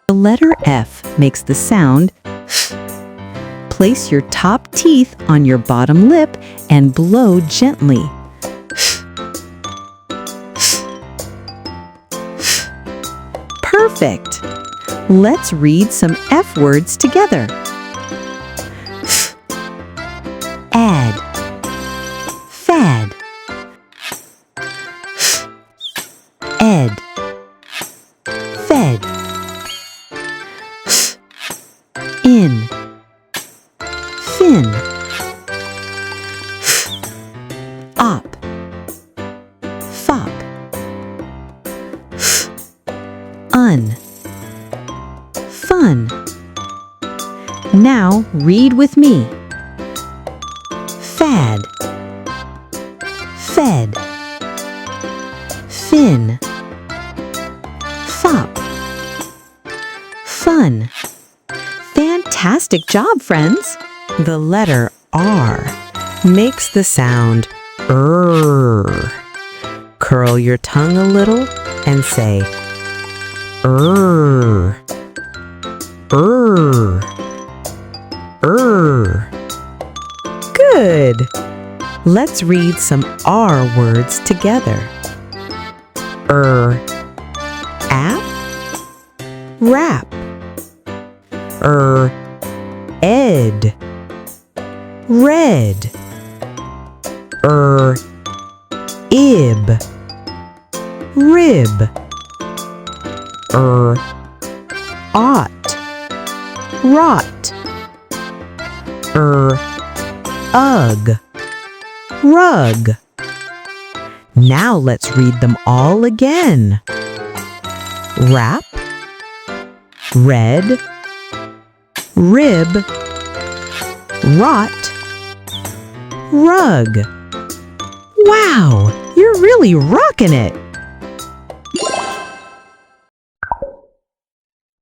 The letter F makes the sound F. Place your top teeth on your bottom lip and blow gently. Perfect! Let's read some F words together. Add, fad, ed, fed, in, fin, op, fop, un, fun. Now read with me. Fad, fed, fin, fop, fun. Fantastic job, friends! The letter R makes the sound R. Curl your tongue a little and say R. R. R. Good! Let's read some R words together. App, rap. Ed, red. Ib, rib. Ought, rot. Ugh, rug. Now let's read them all again. Wrap, red, rib, rot, rug. Wow, you're really rocking it!